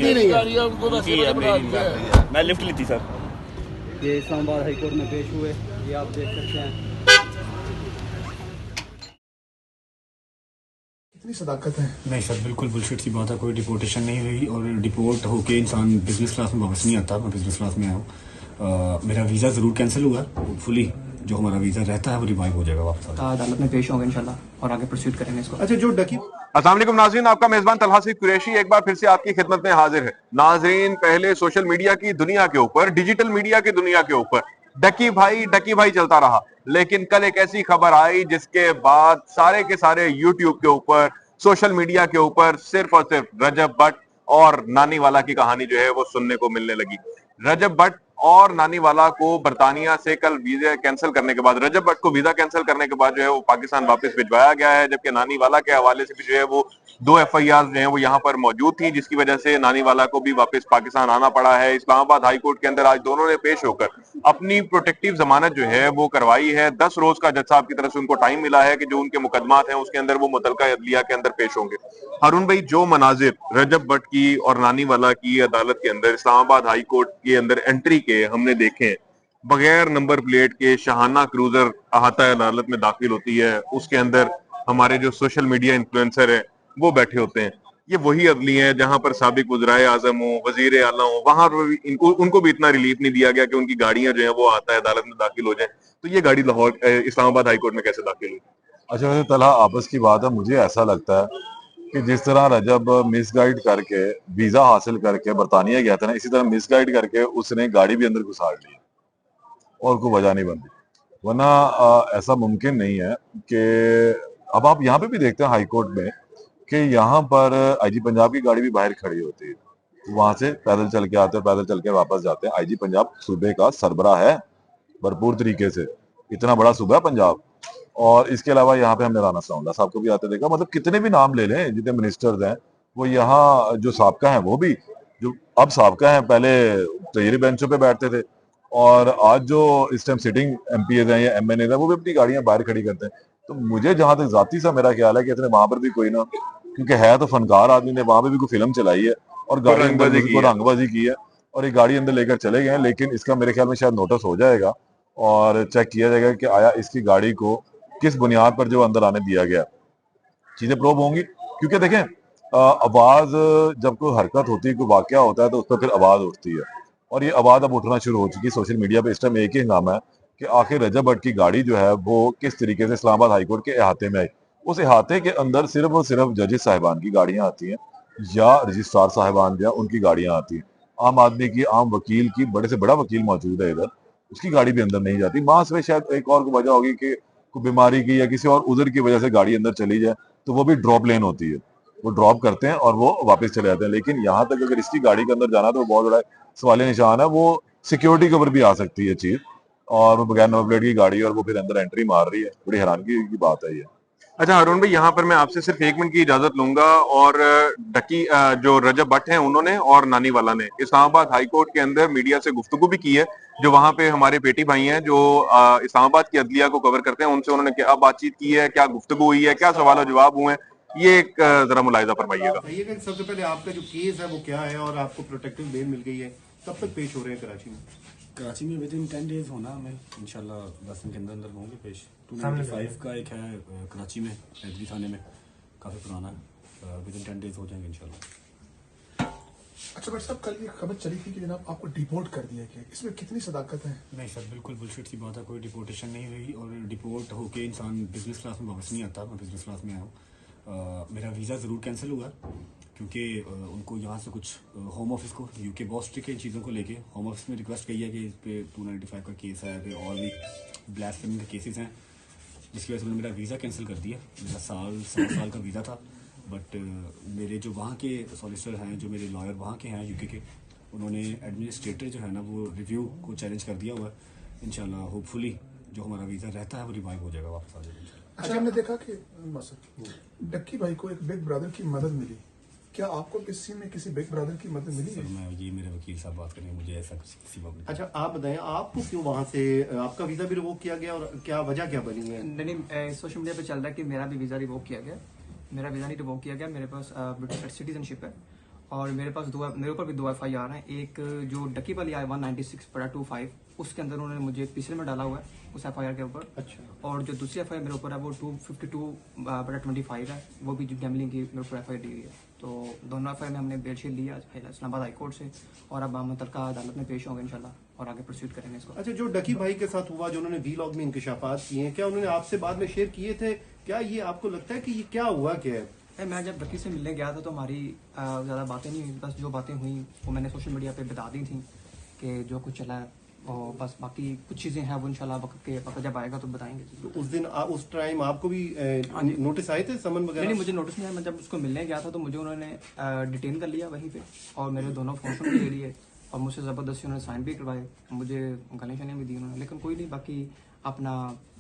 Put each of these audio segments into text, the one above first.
उनकी नहीं है। उनकी है, मेरी नहीं। मैं लिफ्ट ली थी सर। ये इस्लामाबाद हाई कोर्ट में पेश हुए, ये आप देख सकते हैं। कितनी सदाकत है। नहीं सर, बिल्कुल बुलशिट सी बात है। कोई डिपोर्टेशन नहीं हुई और डिपोर्ट होके इंसान बिजनेस क्लास में वापस नहीं आता। मैं बिजनेस क्लास में आया हूँ। मेरा वीज़ा ज़रूर कैंसिल हुआ, होपफुली जो हमारा वीज़ा रहता है वो रिवाइव हो जाएगा वापस। अदालत में पेश होंगे इंशाल्लाह और आगे प्रोसीड करेंगे इसको। अच्छा, जो डकी अस्सलाम वालेकुम नाज़रीन, आपका मेजबान तलहा सिफ कुरैशी एक बार फिर से आपकी खिदमत में हाजिर है। नाज़रीन, पहले सोशल मीडिया की दुनिया के ऊपर, डिजिटल मीडिया की दुनिया के ऊपर डकी भाई चलता रहा, लेकिन कल एक ऐसी खबर आई जिसके बाद सारे के सारे यूट्यूब के ऊपर, सोशल मीडिया के ऊपर सिर्फ और सिर्फ रजब भट्ट और नानी वाला की कहानी जो है वो सुनने को मिलने लगी। रजब भट्ट और नानी वाला को बर्तानिया से कल वीजा कैंसिल करने के बाद, रजब भट्ट को वीजा कैंसिल करने के बाद जो है वो पाकिस्तान वापस भिजवाया गया है, जबकि नानी वाला के हवाले से भी जो है वो 2 FIR जो है वो यहाँ पर मौजूद थी, जिसकी वजह से नानी वाला को भी वापस पाकिस्तान आना पड़ा है। इस्लामाबाद हाई कोर्ट के अंदर आज दोनों ने पेश होकर अपनी प्रोटेक्टिव जमानत जो है वो करवाई है। 10 रोज का जज साहब की तरफ से उनको टाइम मिला है कि जो उनके मुकदमात हैं उसके अंदर वो मुतलका अदलिया के अंदर पेश होंगे। हारून भाई, जो मनाजिर रजब भट्ट की और नानी वाला की अदालत के अंदर, इस्लामाबाद हाई कोर्ट के अंदर एंट्री के हमने देखे, बगैर नंबर प्लेट के शाहाना क्रूजर अहाता अदालत में दाखिल होती है, उसके अंदर हमारे जो सोशल मीडिया इन्फ्लुएंसर है वो बैठे होते हैं। ये वही अदली हैं जहां पर साबिक वज़राए आज़म हो, वजीर आला हो, वहां पर भी उनको भी इतना रिलीफ नहीं दिया गया कि उनकी गाड़ियां जो है वो आता अदालत में दाखिल हो जाए। तो ये गाड़ी लाहौर इस्लामाबाद हाई कोर्ट में कैसे दाखिल हुई? अच्छा, वैसे तलहा आपस की बात है, मुझे ऐसा लगता है कि जिस तरह रजब मिसगाइड करके वीजा हासिल करके बर्तानिया गया था ना, इसी तरह मिसगाइड करके उसने गाड़ी भी अंदर घुसाड़ ली और कोई वजह नहीं बनती। वरना ऐसा मुमकिन नहीं है कि अब आप यहाँ पे भी देखते हैं हाई कोर्ट में कि यहाँ पर IG पंजाब की गाड़ी भी बाहर खड़ी होती है, वहां से पैदल चल के आते हैं, पैदल चल के वापस जाते हैं। IG पंजाब सूबे का सरबराह है भरपूर तरीके से, इतना बड़ा सूबा पंजाब। और इसके अलावा यहाँ पे हमने राना साउंडा साहब को भी आते देखा। मतलब कितने भी नाम ले लें, जितने मिनिस्टर्स हैं वो यहाँ जो साबका हैं, वो भी जो अब साबका हैं, पहले तहरीरी बेंचों पे बैठते थे, और आज जो इस टाइम सिटिंग MPs हैं या MNAs हैं वो भी अपनी गाड़ियां बाहर खड़ी करते हैं। तो मुझे जहां तक जाती सा मेरा ख्याल है कि इतने वहां पर भी कोई ना, क्योंकि है तो फनकार आदमी ने, वहां पे भी कोई फिल्म चलाई है और गाड़ी रंगबाजी की है और ये गाड़ी अंदर लेकर चले गए हैं। लेकिन इसका मेरे ख्याल में शायद नोटिस हो जाएगा और चेक किया जाएगा कि आया इसकी गाड़ी को किस बुनियाद पर जो अंदर आने दिया गया, चीजें प्रूव होंगी। क्योंकि देखें, आवाज जब कोई हरकत होती है, कोई वाकया होता है, तो उस पर फिर आवाज उठती है, और ये आवाज अब उठना शुरू हो चुकी है सोशल मीडिया पे। इस टाइम एक ही हंगामा है कि आखिर रजब भट्ट की गाड़ी जो है वो किस तरीके से इस्लामाबाद हाईकोर्ट के अहाते में आई। उस अहाते के अंदर सिर्फ और सिर्फ जजेस साहिबान की गाड़ियां आती हैं या रजिस्ट्रार साहिबान जो है उनकी गाड़ियां आती हैं। आम आदमी की, आम वकील की, बड़े से बड़ा वकील मौजूद है इधर, उसकी गाड़ी भी अंदर नहीं जाती। मां से शायद एक और वजह होगी कि कोई बीमारी की या किसी और उधर की वजह से गाड़ी अंदर चली जाए, तो वो भी ड्रॉप लेन होती है, वो ड्रॉप करते हैं और वो वापस चले जाते हैं। लेकिन यहाँ तक अगर इसकी गाड़ी के अंदर जाना तो बहुत बड़ा सवाल निशान है। वो सिक्योरिटी के ऊपर भी आ सकती है चीज, और वो बगैर नंबर प्लेट की गाड़ी और वो फिर अंदर एंट्री मार रही है। बड़ी हैरानगी की बात है ये। अच्छा हारून भाई, यहाँ पर मैं आपसे सिर्फ 1 मिनट की इजाजत लूंगा। और डकी जो रजब भट्ट हैं उन्होंने और नानी वाला ने इस्लामाबाद हाई कोर्ट के अंदर मीडिया से गुफ्तगू भी की है। जो वहां पे हमारे पेटी भाई हैं जो इस्लामाबाद की अदलिया को कवर करते हैं, उनसे उन्होंने क्या बातचीत की है, क्या गुफ्तगू हुई है, क्या सवाल जवाब हुए हैं, ये एक जरा मुलाहिजा फरमाइएगा। सबसे पहले आपका जो केस है वो क्या है और आपको प्रोटेक्टिव बेल मिल गई है, कब तक पेश हो रहे हैं कराची में? कराची में विद इन 10 डेज होना, हमें इंशाल्लाह 10 दिन के अंदर अंदर होंगे पेश। 295 का एक है कराची में, हैदरी थाने में, काफ़ी पुराना है। विद इन 10 डेज हो जाएंगे इंशाल्लाह। अच्छा बट साहब, कल ये खबर चली थी कि जनाब आपको डिपोर्ट कर दिया गया, इसमें कितनी सदाकत है? नहीं सर, बिल्कुल बुलशिट सी बात है। कोई डिपोर्टेशन नहीं हुई और डिपोर्ट होके इंसान बिजनेस क्लास में वापस नहीं आता। मैं बिजनेस क्लास में आया हूँ। मेरा वीज़ा ज़रूर कैंसिल हुआ क्योंकि उनको यहाँ से कुछ होम ऑफिस को, यूके बहुत स्ट्रिक्ट है इन चीज़ों को लेके। होम ऑफिस में रिक्वेस्ट की है कि इस पे 295 का केस है, पे और भी ब्लास्फेमी के केसेस हैं, जिसकी वजह से उन्होंने मेरा वीज़ा कैंसिल कर दिया। मेरा 7 साल का वीज़ा था, बट मेरे जो वहाँ के सॉलिसिटर हैं, जो मेरे लॉयर वहाँ के हैं यूके के, उन्होंने एडमिनिस्ट्रेटर जो है ना वो रिव्यू को चैलेंज कर दिया हुआ है। इंशाल्लाह होपफुली जो हमारा वीज़ा रहता है वो रिवाइव हो जाएगा, वापस आ जाएगा। अच्छा, हमने देखा कि डक्की भाई को एक बिग ब्रदर की मदद मिली, क्या आपको किसी बिग ब्रदर की मदद मिली है? मैं ये मेरे वकील साहब बात करेंगे, मुझे ऐसा किसी बात नहीं। अच्छा आप बताएं, आपको क्यों वहां से आपका वीजा भी रिवोक किया गया और क्या वजह क्या बनी है? नहीं, सोशल मीडिया पे चल रहा है कि मेरा भी वीजा रिवोक किया गया। मेरा वीजा नहीं रिवोक किया गया, मेरे पास ब्रिटिश सिटीजनशिप है और मेरे ऊपर भी 2 FIR हैं। एक जो डकी वाली आई 196/25 उसके अंदर उन्होंने मुझे पिछले में डाला हुआ है उस FIR के ऊपर। अच्छा। और जो दूसरी FIR मेरे ऊपर है वो 252/25 है, वो भी गैमलिंग की मेरे ऊपर FIR दी हुई है। तो दोनों FIR में हमने बेल शीट ली आज इस्लामाबाद हाई कोर्ट से, और अब हम मुतल्लिका अदालत में पेश होंगे इंशाल्लाह और आगे प्रोसीड करेंगे इसको। अच्छा, जो डकी भाई के साथ हुआ, जो उन्होंने वीलॉग में इंकशाफात किए हैं, क्या उन्होंने आपसे बाद में शेयर किए थे? क्या ये आपको लगता है कि ये क्या हुआ क्या है? मैं जब डकी से मिलने गया था तो हमारी ज़्यादा बातें नहीं हुई, बस जो बातें हुई वो मैंने सोशल मीडिया पे बता दी थी कि जो कुछ चला है, और बस बाकी कुछ चीज़ें हैं वो इंशाल्लाह वक्त जब आएगा तो बताएंगे। तो उस दिन उस टाइम आपको भी नोटिस आए थे, समन वगैरह? नहीं, मुझे नोटिस नहीं आया। मैं जब उसको मिलने गया था तो मुझे उन्होंने डिटेन कर लिया वहीं पे, और मेरे दोनों फ़ोन भी ले लिए, और मुझसे ज़बरदस्ती उन्होंने साइन भी करवाए, मुझे गाली शालियाँ भी दी उन्होंने, लेकिन कोई नहीं। बाकी अपना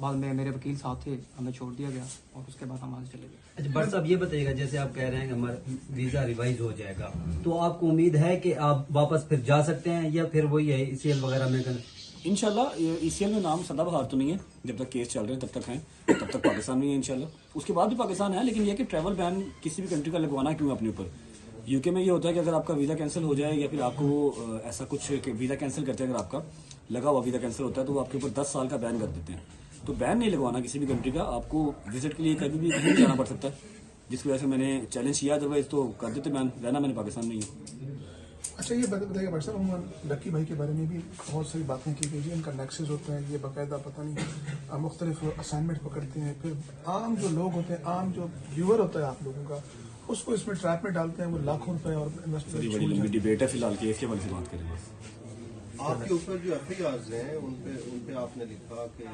बाद में मेरे वकील साथ थे, हमें छोड़ दिया गया और उसके बाद हम वहाँ से चले गए। अच्छा भट्ट साहब, ये बताइएगा, जैसे आप कह रहे हैं कि हमारा वीजा रिवाइज हो जाएगा, तो आपको उम्मीद है कि आप वापस फिर जा सकते हैं, या फिर वही है ECL वगैरह में कर? इंशाल्लाह ECL में नाम सदाबहार तो नहीं है, जब तक केस चल रहे हैं तब तक हैं, तब तक पाकिस्तान में है इंशाल्लाह। उसके बाद भी पाकिस्तान है, लेकिन यह कि ट्रैवल बैन किसी भी कंट्री का लगवाना क्यों अपने ऊपर। यूके में ये होता है कि अगर आपका वीज़ा कैंसिल हो जाए, या फिर आपको वो ऐसा कुछ वीज़ा कैंसिल करते हैं, अगर आपका लगा हुआ वीज़ा कैंसिल होता है तो वो आपके ऊपर 10 साल का बैन कर देते हैं। तो बैन नहीं लगवाना किसी भी कंट्री का, आपको विजिट के लिए कभी भी कहीं भी जाना पड़ सकता है, जिसकी वजह से मैंने चैलेंज किया, अदरवाइज तो कर देते बैन, रहना मैंने पाकिस्तान में ही है। अच्छा, ये बताइए भाई साहब, लक्की भाई के बारे में भी बहुत सारी बातें की गई, इनका नेक्सेस होता है, ये बाकायदा पता नहीं मुख्तलिफ असाइनमेंट पकड़ते हैं, फिर आम जो लोग होते हैं, आम जो व्यूअर होता है आप लोगों का, उसको इसमें ट्रैप में डालते हैं, वो लाखों रुपए और बड़ी लंबी डिबेट है, फिलहाल केस के बारे में बात करेंगे। आपके ऊपर जो FIRs हैं उन पे आपने लिखा कि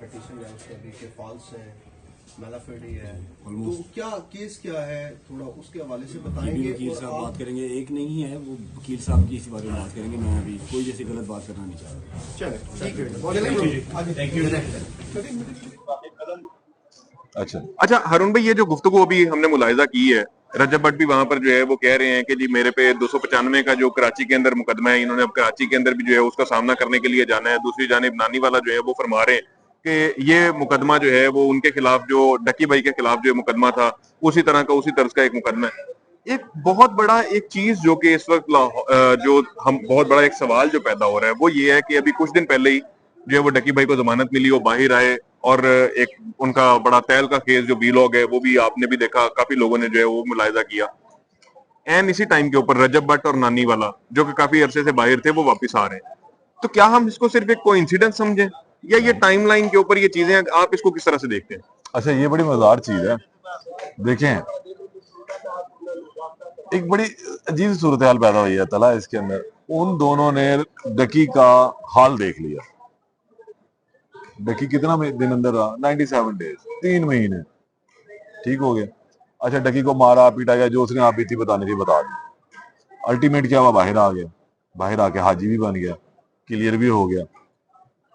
पिटीशन है उसमें भी कि फॉल्स हैं, मेलाफिडी है, तो क्या केस क्या है, थोड़ा उसके हवाले से बताएंगे। वकील साहब बात करेंगे, एक नहीं है वो, वकील साहब की इसी बारे में बात करेंगे। मैं अभी कोई जैसी गलत बात करना नहीं चाह रहा। चले, ठीक है। अच्छा हारून भाई, ये जो गुफ्तगू अभी हमने मुलाहिजा की है, रजब भट्ट भी वहां पर जो है वो कह रहे हैं कि जी मेरे पे 295 का जो कराची के अंदर मुकदमा है, इन्होंने अब कराची के अंदर भी जो है उसका सामना करने के लिए जाना है। दूसरी जानिब नानी वाला जो है वो फरमा रहे हैं कि ये मुकदमा जो है वो उनके खिलाफ, जो डकी भाई के खिलाफ जो मुकदमा था, उसी तरह का उसी तर्ज का एक मुकदमा है। एक बहुत बड़ा एक चीज जो कि इस वक्त जो हम बहुत बड़ा एक सवाल जो पैदा हो रहा है वो ये है कि अभी कुछ दिन पहले ही जो है वो डकी भाई को जमानत मिली, वो बाहर आए, और एक उनका बड़ा तैल का केस जो वीलॉग है वो भी आपने भी देखा, काफी लोगों ने जो है वो मुलाहिजा किया। एंड इसी टाइम के ऊपर रजब भट्ट और नानी वाला जो कि काफी अरसे से बाहर थे वो वापस आ रहे हैं। तो क्या हम इसको सिर्फ एक कोइंसिडेंस समझें, या ये टाइमलाइन के ऊपर ये चीजें, आप इसको किस तरह से देखते हैं? अच्छा, ये बड़ी मजेदार चीज है। देखें, एक बड़ी अजीब सूरत हाल पैदा हुई है तला इसके अंदर। उन दोनों ने डकी का हाल देख लिया। डकी कितना दिन अंदर रहा? 97 डेज, 3 महीने, ठीक हो गया। अच्छा, डकी को मारा पीटा गया, जो उसने आप बीती बतानी थी बता दी। अल्टीमेट क्या हुआ? बाहर आ गया, बाहर आके हाजी भी बन गया, क्लियर भी हो गया।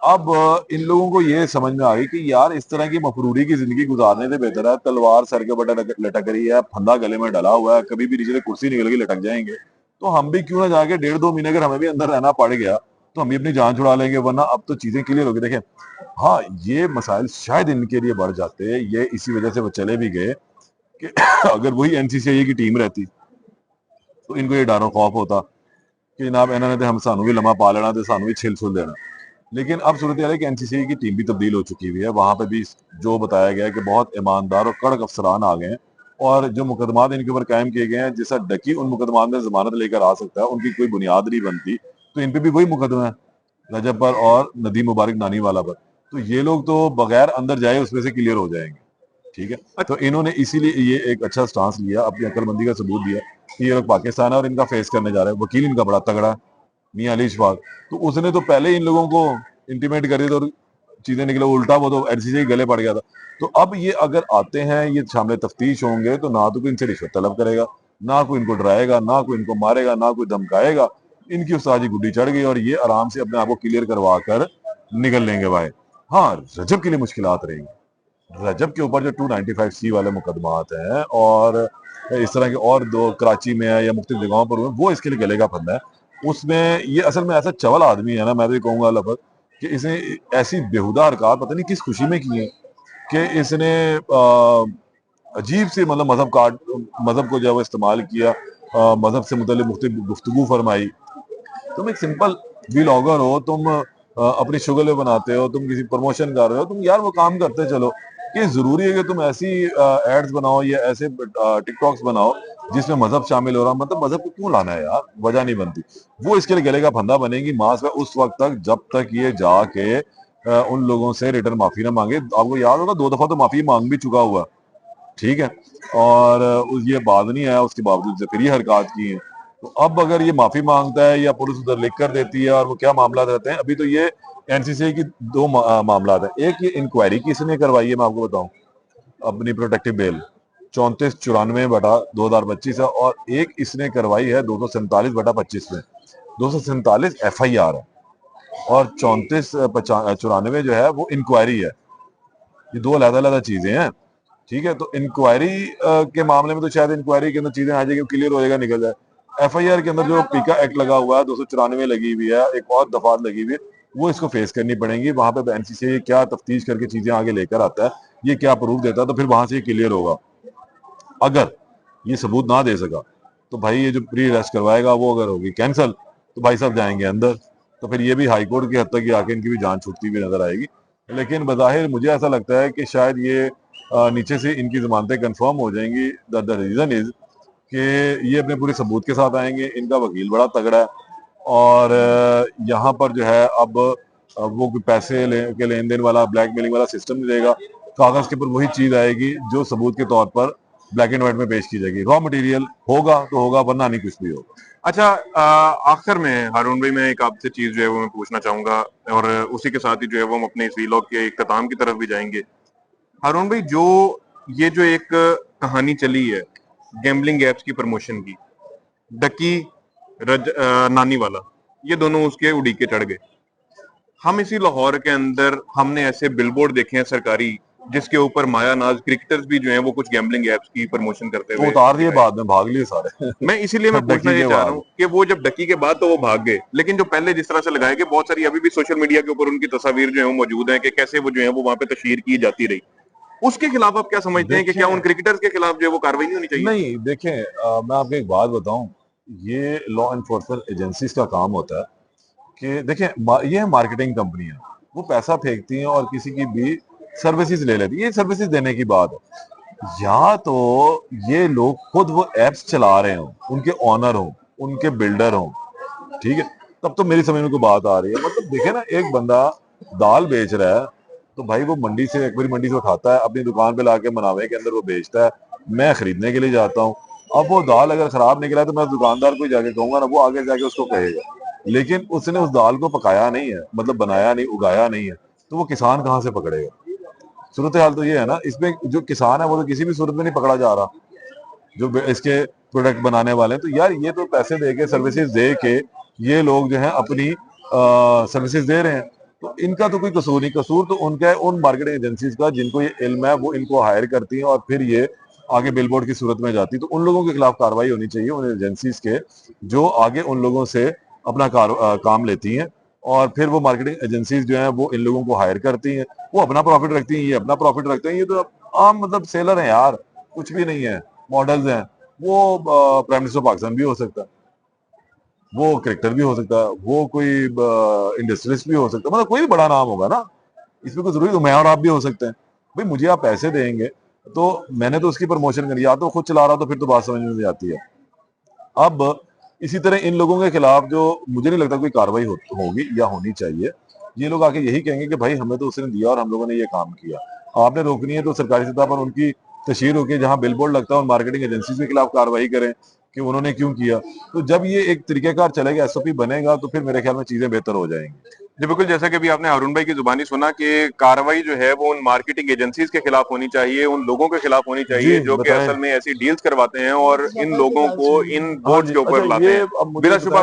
अब इन लोगों को ये समझ में आ गई कि यार इस तरह की मफरूरी की जिंदगी गुजारने से बेहतर है तलवार सर के बटा लटक रही है, फंदा गले में डला हुआ है, कभी भी नीचे से कुर्सी निकल के लटक जाएंगे, तो हम भी क्यों ना जाके 1.5-2 महीने अगर हमें भी अंदर रहना पड़ गया तो हम भी अपनी जान छुड़ा लेंगे, वरना अब तो चीजें क्लियर हो गई। देखें, हाँ, ये मसाइल शायद इनके लिए बढ़ जाते, ये इसी वजह से वो चले भी गए कि अगर वही NCCI की टीम रहती तो इनको ये डर खौफ होता कि जनाब इन्होंने तो हम सानू भी लम्हा पा लेना, तो सानू भी छिल छुल देना। लेकिन अब सूरत है कि NCCI की टीम भी तब्दील हो चुकी हुई है, वहां पे भी जो बताया गया है कि बहुत ईमानदार और कड़क अफसरान आ गए हैं, और जो मुकदमात इनके ऊपर कायम किए गए हैं, जैसा डकी उन मुकदमात में जमानत लेकर आ सकता है, उनकी कोई बुनियाद नहीं बनती, तो इन पे भी वही मुकदमा है रजब पर और नदीम मुबारक नानी वाला पर। तो ये लोग तो बगैर अंदर जाए उसमें से क्लियर हो जाएंगे, ठीक है। तो इन्होंने इसीलिए ये एक अच्छा स्टांस लिया, अपनी अक्लमंदी का सबूत दिया कि ये लोग पाकिस्तान है और इनका फेस करने जा रहे हैं। वकील इनका बड़ा तगड़ा, मियां अली इशफाक, तो उसने तो पहले ही इन लोगों को इंटीमेट कर दिया, तो चीजें निकले उल्टा, वो तो NCCI गले पड़ गया था। तो अब ये अगर आते हैं, ये शामिल तफ्तीश होंगे, तो ना तो कोई इनसे रिश्वत तलब करेगा, ना कोई इनको डराएगा, ना कोई इनको मारेगा, ना कोई धमकाएगा। इनकी उस्तादी गुड्डी चढ़ गई और ये आराम से अपने आप को क्लियर करवा कर निकल लेंगे भाई। हाँ, रजब के लिए मुश्किलात रहेंगी। रजब के ऊपर जो 295C वाले मुकदमात हैं और इस तरह के और 2 कराची में है या मुख्तलिफ जगहों पर हुए, वो इसके लिए गले का फंदा है। उसमें ये असल में ऐसा चवल आदमी है ना, मैं तो ये कहूंगा लफज कि इसने ऐसी बेहुदा हरकत पता नहीं किस खुशी में की है कि इसने अजीब से मतलब मजहब को जो है वो इस्तेमाल किया मजहब से मुतल्लिक मुख्तलिफ गुफ्तगू फरमाई। तुम एक सिंपल व्लॉगर हो, तुम अपनी शुगल बनाते हो, तुम किसी प्रमोशन कर रहे हो, तुम यार वो काम करते चलो। कि जरूरी है कि तुम ऐसी एड्स बनाओ या ऐसे टिकटॉक्स बनाओ जिसमें मजहब शामिल हो रहा, मतलब मजहब को क्यों लाना है यार, वजह नहीं बनती। वो इसके लिए गले का फंदा बनेगी मास में उस वक्त तक जब तक ये जाके उन लोगों से रिटर्न माफी ना मांगे। आपको याद होगा 2 दफा तो माफी मांग भी चुका हुआ, ठीक है, और ये बात नहीं आया, उसके बावजूद से फिर ये हरकत की है। तो अब अगर ये माफी मांगता है या पुलिस उधर लिख कर देती है, और वो क्या मामला रहते हैं, अभी तो ये एनसीसी की 2 मामला है। एक ये इंक्वायरी किसने करवाई है मैं आपको बताऊं, अपनी प्रोटेक्टिव बेल 3494/2025 है, और एक इसने करवाई है 247/25 में। 247 FIR है और 3494 जो है वो इंक्वायरी है। ये 2 अलग-अलग चीजें हैं, ठीक है। तो इंक्वायरी के मामले में तो शायद इंक्वायरी के अंदर चीजें आ जाएगी, क्लियर हो जाएगा, निकल जाए। FIR के अंदर जो पीका एक्ट लगा हुआ है, 294 लगी हुई है, एक और दफात लगी हुई है, वो इसको फेस करनी पड़ेंगी। वहां पे एनसीसी क्या तफ्तीश करके चीजें आगे लेकर आता है, ये क्या प्रूफ देता है, तो फिर वहां से ये क्लियर होगा। अगर ये सबूत ना दे सका तो भाई ये जो प्री अरेस्ट करवाएगा वो अगर होगी कैंसल, तो भाई साहब जाएंगे अंदर। तो फिर ये भी हाई कोर्ट की हद तक आके इनकी भी जान छूटती हुई नजर आएगी। लेकिन बज़ाहिर मुझे ऐसा लगता है कि शायद ये नीचे से इनकी जमानतें कंफर्म हो जाएंगी। द रीजन इज कि ये अपने पूरे सबूत के साथ आएंगे, इनका वकील बड़ा तगड़ा है, और यहाँ पर जो है अब वो कोई पैसे के लेन देन वाला ब्लैकमेलिंग वाला सिस्टम नहीं रहेगा। कागज के ऊपर वही चीज आएगी जो सबूत के तौर पर ब्लैक एंड व्हाइट में पेश की जाएगी। रॉ मटेरियल होगा तो होगा, वरना नहीं कुछ भी होगा। अच्छा, आखिर में हारून भाई मैं एक आपसे चीज जो है वो मैं पूछना चाहूंगा, और उसी के साथ ही जो है वो हम अपने इस वीलॉग के इख्तिताम की तरफ भी जाएंगे। हारून भाई, जो ये जो एक कहानी चली है गैम्बलिंग एप्स की प्रमोशन की, डकी नानी वाला, ये दोनों उसके उड़ीके चढ़ गए। हम इसी लाहौर के अंदर हमने ऐसे बिलबोर्ड देखे हैं सरकारी, जिसके ऊपर माया नाज क्रिकेटर्स भी जो हैं वो कुछ गैम्बलिंग एप्स की प्रमोशन करते हुए उतार दिए, बाद में भाग लिए सारे। मैं इसीलिए मैं पूछना ये चाह रहा हूँ कि वो जब डकी के बाद तो वो भाग गए, लेकिन जो पहले जिस तरह से लगाए गए, बहुत सारी अभी भी सोशल मीडिया के ऊपर उनकी तस्वीर जो है वो मौजूद है कि कैसे वो जो है वो वहां पे तशहीर की जाती रही। उसके खिलाफ आप क्या समझते हैं कि क्या उन क्रिकेटर्स के खिलाफ जो है वो कार्रवाई नहीं होनी चाहिए? नहीं, देखें, मैं आपको एक बात बताऊं, ये लॉ एनफोर्समेंट एजेंसीज का काम होता है कि देखें, ये है मार्केटिंग कंपनियां, वो पैसा फेंकती हैं और किसी की भी सर्विसेज ले लेती है। ये सर्विसेज देने की बात है, या तो ये लोग खुद वो एप्स चला रहे हो, उनके ऑनर हो, उनके बिल्डर हो, ठीक है, तब तो मेरी समझ में कोई बात आ रही है। मतलब देखे ना, एक बंदा दाल बेच रहा है तो भाई वो मंडी से एक बार मंडी से उठाता है, अपनी दुकान पे लाके मनावे के अंदर वो बेचता है, मैं खरीदने के लिए जाता हूँ। अब वो दाल अगर खराब निकला तो मैं दुकानदार को जाके कहूंगा ना, वो आगे जाके उसको कहेगा, लेकिन उसने उस दाल को पकाया नहीं है, मतलब बनाया नहीं, उगाया नहीं है, तो वो किसान कहाँ से पकड़ेगा? सूरत हाल तो ये है ना, इसमें जो किसान है वो तो किसी भी सूरत में नहीं पकड़ा जा रहा, जो इसके प्रोडक्ट बनाने वाले हैं। तो यार ये तो पैसे दे के, सर्विसेज दे के ये लोग जो है अपनी सर्विसेज दे रहे हैं, तो इनका तो कोई कसूर नहीं। कसूर तो उनका है, उन मार्केटिंग एजेंसीज का जिनको ये इल्म है, वो इनको हायर करती हैं और फिर ये आगे बिलबोर्ड की सूरत में जाती है। तो उन लोगों के खिलाफ कार्रवाई होनी चाहिए, उन एजेंसीज के जो आगे उन लोगों से अपना काम लेती हैं, और फिर वो मार्केटिंग एजेंसीज जो हैं वो इन लोगों को हायर करती हैं, वो अपना प्रॉफिट रखती हैं, ये अपना प्रॉफिट रखते हैं। ये तो आम मतलब सेलर हैं यार, कुछ भी नहीं है, मॉडल्स हैं। वो प्राइम मिनिस्टर पाकिस्तान भी हो सकता है, वो क्रिकेटर भी हो सकता है, वो कोई इंडस्ट्रियलिस्ट भी हो सकता है, मतलब कोई भी बड़ा नाम होगा ना, इसमें कोई जरूरी मैं और आप भी हो सकते हैं। भाई मुझे आप पैसे देंगे तो मैंने तो उसकी प्रमोशन करी, या तो खुद चला रहा, तो फिर तो बात समझ में नहीं आती है। अब इसी तरह इन लोगों के खिलाफ जो मुझे नहीं लगता कोई कार्रवाई होगी या होनी चाहिए। ये लोग आके यही कहेंगे कि भाई हमें तो उसने दिया और हम लोगों ने ये काम किया, आपने रोकनी है तो सरकारी सतह पर उनकी तशहीर होकर जहां बिलबोर्ड लगता है और मार्केटिंग एजेंसी के खिलाफ कार्रवाई करें कि उन्होंने क्यों किया। तो जब ये एक तरीकेकार चलेगा, SOP बनेगा, तो फिर मेरे ख्याल में चीजें बेहतर हो जाएंगी। जी बिल्कुल, जैसा कि अभी आपने हारून भाई की जुबानी सुना कि कार्रवाई जो है वो उन मार्केटिंग एजेंसीज के खिलाफ होनी चाहिए, उन लोगों के खिलाफ होनी चाहिए जो कि असल में ऐसी डील्स करवाते हैं और इन लोगों को इन बोर्ड्स के ऊपर लाते हैं। बिलाशुबह